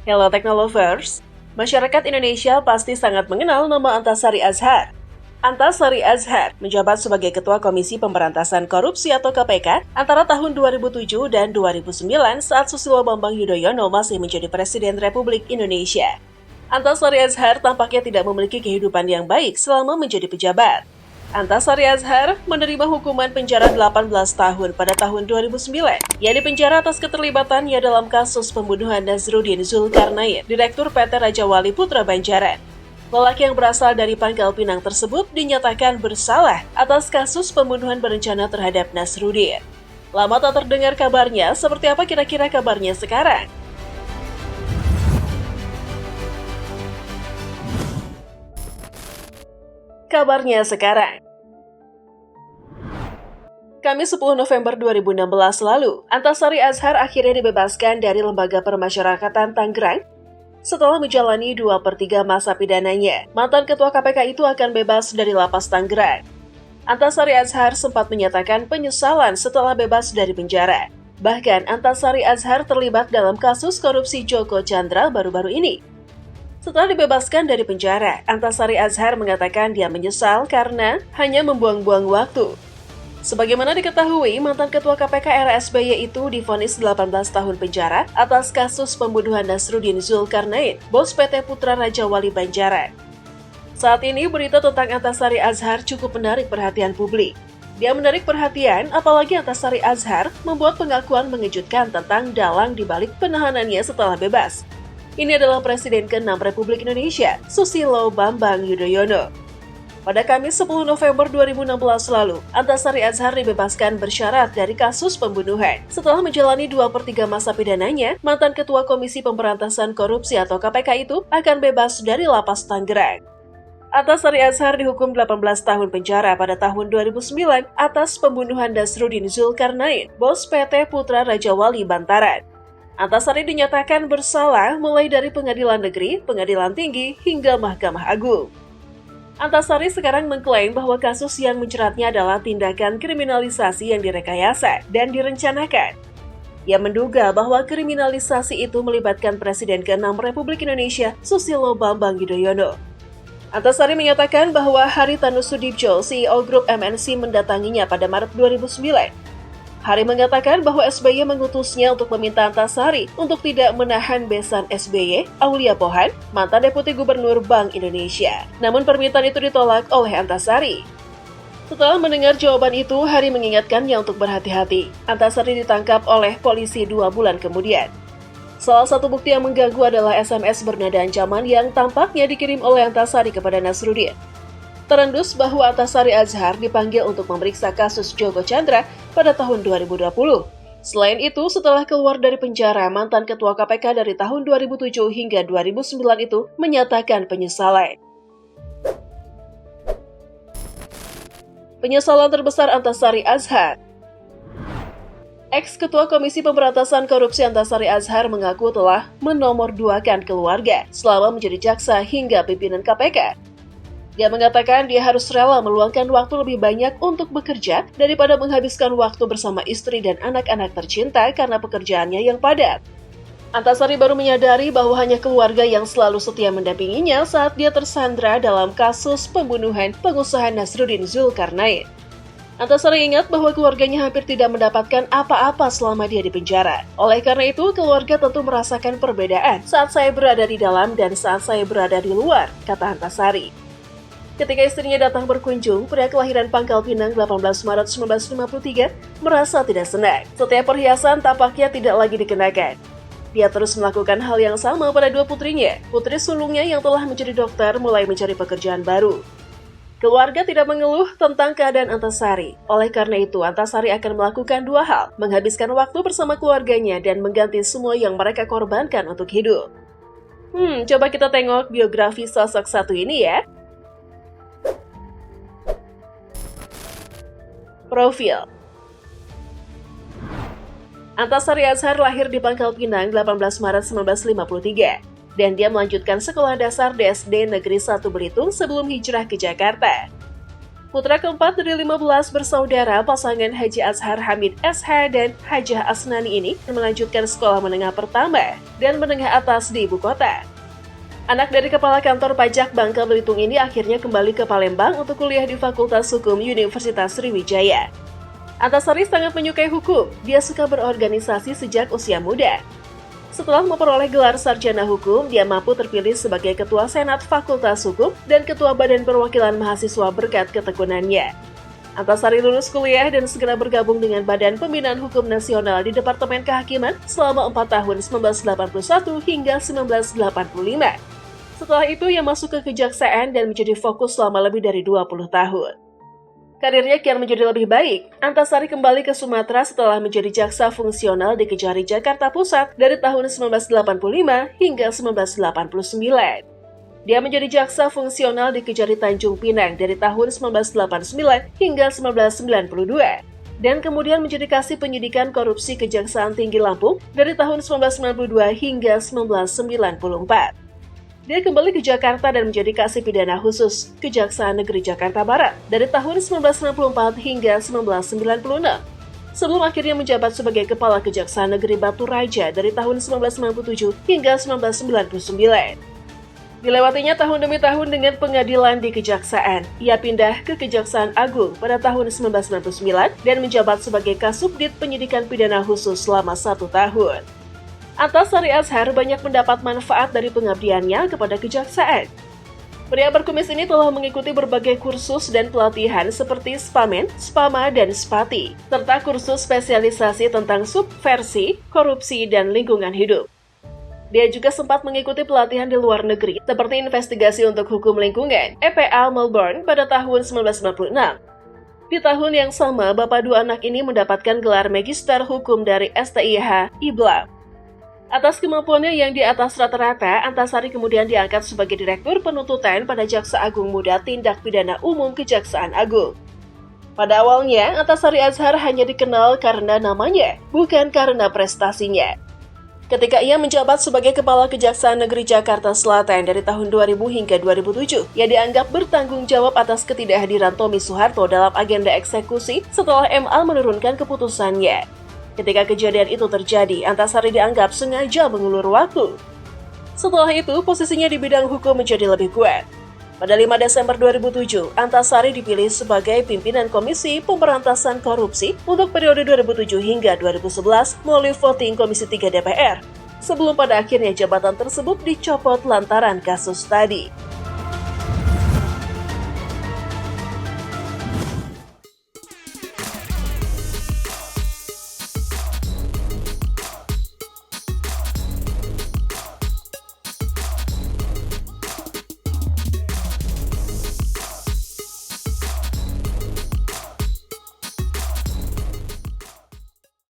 Hello Technolovers, masyarakat Indonesia pasti sangat mengenal nama Antasari Azhar. Antasari Azhar menjabat sebagai Ketua Komisi Pemberantasan Korupsi atau KPK antara tahun 2007 dan 2009 saat Susilo Bambang Yudhoyono masih menjadi Presiden Republik Indonesia. Antasari Azhar tampaknya tidak memiliki kehidupan yang baik selama menjadi pejabat. Antasari Azhar menerima hukuman penjara 18 tahun pada tahun 2009. Ia dipenjara atas keterlibatannya dalam kasus pembunuhan Nazruddin Zulkarnain, Direktur PT Raja Wali Putra Banjaran. Lelaki yang berasal dari Pangkal Pinang tersebut dinyatakan bersalah atas kasus pembunuhan berencana terhadap Nazruddin. Lama tak terdengar kabarnya, seperti apa kira-kira kabarnya sekarang? Kabarnya sekarang. Kamis 10 November 2016 lalu, Antasari Azhar akhirnya dibebaskan dari Lembaga Permasyarakatan Tangerang. Setelah menjalani 2/3 masa pidananya, mantan Ketua KPK itu akan bebas dari lapas Tangerang. Antasari Azhar sempat menyatakan penyesalan setelah bebas dari penjara. Bahkan Antasari Azhar terlibat dalam kasus korupsi Joko Chandra baru-baru ini. Setelah dibebaskan dari penjara, Antasari Azhar mengatakan dia menyesal karena hanya membuang-buang waktu. Sebagaimana diketahui, mantan Ketua KPK era SBY itu divonis 18 tahun penjara atas kasus pembunuhan Nazruddin Zulkarnain, bos PT Putra Raja Wali Banjaran. Saat ini berita tentang Antasari Azhar cukup menarik perhatian publik. Dia menarik perhatian apalagi Antasari Azhar membuat pengakuan mengejutkan tentang dalang di balik penahanannya setelah bebas. Ini adalah Presiden ke-6 Republik Indonesia, Susilo Bambang Yudhoyono. Pada Kamis 10 November 2016 lalu, Antasari Azhar dibebaskan bersyarat dari kasus pembunuhan. Setelah menjalani 2/3 masa pidananya, mantan Ketua Komisi Pemberantasan Korupsi atau KPK itu akan bebas dari lapas Tangerang. Antasari Azhar dihukum 18 tahun penjara pada tahun 2009 atas pembunuhan Nazruddin Zulkarnain, bos PT Putra Raja Wali Bantaran. Antasari dinyatakan bersalah mulai dari pengadilan negeri, pengadilan tinggi, hingga Mahkamah Agung. Antasari sekarang mengklaim bahwa kasus yang menjeratnya adalah tindakan kriminalisasi yang direkayasa dan direncanakan. Ia menduga bahwa kriminalisasi itu melibatkan Presiden ke-6 Republik Indonesia, Susilo Bambang Yudhoyono. Antasari menyatakan bahwa Haritanu Sudibjo, CEO Grup MNC, mendatanginya pada Maret 2009. Hari mengatakan bahwa SBY mengutusnya untuk meminta Antasari untuk tidak menahan besan SBY, Aulia Pohan, mantan Deputi Gubernur Bank Indonesia. Namun permintaan itu ditolak oleh Antasari. Setelah mendengar jawaban itu, Hari mengingatkannya untuk berhati-hati. Antasari ditangkap oleh polisi 2 bulan kemudian. Salah satu bukti yang mengganggu adalah SMS bernada ancaman yang tampaknya dikirim oleh Antasari kepada Nazruddin. Terendus bahwa Antasari Azhar dipanggil untuk memeriksa kasus Joko Chandra pada tahun 2020. Selain itu, setelah keluar dari penjara, mantan Ketua KPK dari tahun 2007 hingga 2009 itu menyatakan penyesalan. Penyesalan terbesar Antasari Azhar. Ex-Ketua Komisi Pemberantasan Korupsi Antasari Azhar mengaku telah menomorduakan keluarga selama menjadi jaksa hingga pimpinan KPK. Dia mengatakan dia harus rela meluangkan waktu lebih banyak untuk bekerja daripada menghabiskan waktu bersama istri dan anak-anak tercinta karena pekerjaannya yang padat. Antasari baru menyadari bahwa hanya keluarga yang selalu setia mendampinginya saat dia tersandra dalam kasus pembunuhan pengusaha Nazruddin Zulkarnain. Antasari ingat bahwa keluarganya hampir tidak mendapatkan apa-apa selama dia di penjara. Oleh karena itu, keluarga tentu merasakan perbedaan saat saya berada di dalam dan saat saya berada di luar, kata Antasari. Ketika istrinya datang berkunjung, pria kelahiran Pangkal Pinang 18 Maret 1953 merasa tidak senang. Setiap perhiasan tampaknya tidak lagi dikenakan. Dia terus melakukan hal yang sama pada 2 putrinya. Putri sulungnya yang telah menjadi dokter mulai mencari pekerjaan baru. Keluarga tidak mengeluh tentang keadaan Antasari. Oleh karena itu, Antasari akan melakukan 2 hal, menghabiskan waktu bersama keluarganya dan mengganti semua yang mereka korbankan untuk hidup. Coba kita tengok biografi sosok satu ini ya. Profil. Antasari Azhar lahir di Pangkal Pinang 18 Maret 1953 dan dia melanjutkan sekolah dasar di SD Negeri 1 Belitung sebelum hijrah ke Jakarta. Putra keempat dari 15 bersaudara pasangan Haji Azhar Hamid SH dan Hajah Asnani ini melanjutkan sekolah menengah pertama dan menengah atas di ibu kota. Anak dari Kepala Kantor Pajak Bangka Belitung ini akhirnya kembali ke Palembang untuk kuliah di Fakultas Hukum Universitas Sriwijaya. Antasari sangat menyukai hukum, dia suka berorganisasi sejak usia muda. Setelah memperoleh gelar sarjana hukum, dia mampu terpilih sebagai Ketua Senat Fakultas Hukum dan Ketua Badan Perwakilan Mahasiswa berkat ketekunannya. Antasari lulus kuliah dan segera bergabung dengan Badan Pembinaan Hukum Nasional di Departemen Kehakiman selama 4 tahun 1981 hingga 1985. Setelah itu, ia masuk ke Kejaksaan dan menjadi fokus selama lebih dari 20 tahun. Karirnya kian menjadi lebih baik. Antasari kembali ke Sumatera setelah menjadi jaksa fungsional di Kejari Jakarta Pusat dari tahun 1985 hingga 1989. Dia menjadi jaksa fungsional di Kejari Tanjung Pinang dari tahun 1989 hingga 1992. Dan kemudian menjadi Kasih Penyidikan Korupsi Kejaksaan Tinggi Lampung dari tahun 1992 hingga 1994. Dia kembali ke Jakarta dan menjadi Kasih Pidana Khusus Kejaksaan Negeri Jakarta Barat dari tahun 1994 hingga 1996. Sebelum akhirnya menjabat sebagai Kepala Kejaksaan Negeri Batu Raja dari tahun 1997 hingga 1999. Dilewatinya tahun demi tahun dengan pengadilan di Kejaksaan. Ia pindah ke Kejaksaan Agung pada tahun 1999 dan menjabat sebagai Kasubdit Penyidikan Pidana Khusus selama 1 tahun. Antasari Azhar banyak mendapat manfaat dari pengabdiannya kepada kejaksaan. Pria berkumis ini telah mengikuti berbagai kursus dan pelatihan seperti Spamen, Spama, dan Spati, serta kursus spesialisasi tentang subversi, korupsi, dan lingkungan hidup. Dia juga sempat mengikuti pelatihan di luar negeri, seperti investigasi untuk hukum lingkungan, EPA Melbourne pada tahun 1996. Di tahun yang sama, bapak dua anak ini mendapatkan gelar Magister Hukum dari STIH IBLA. Atas kemampuannya yang di atas rata-rata, Antasari kemudian diangkat sebagai Direktur Penuntutan pada Jaksa Agung Muda Tindak Pidana Umum Kejaksaan Agung. Pada awalnya, Antasari Azhar hanya dikenal karena namanya, bukan karena prestasinya. Ketika ia menjabat sebagai Kepala Kejaksaan Negeri Jakarta Selatan dari tahun 2000 hingga 2007, ia dianggap bertanggung jawab atas ketidakhadiran Tommy Soeharto dalam agenda eksekusi setelah MA menurunkan keputusannya. Ketika kejadian itu terjadi, Antasari dianggap sengaja mengulur waktu. Setelah itu, posisinya di bidang hukum menjadi lebih kuat. Pada 5 Desember 2007, Antasari dipilih sebagai pimpinan Komisi Pemberantasan Korupsi untuk periode 2007 hingga 2011 melalui voting Komisi 3 DPR, sebelum pada akhirnya jabatan tersebut dicopot lantaran kasus tadi.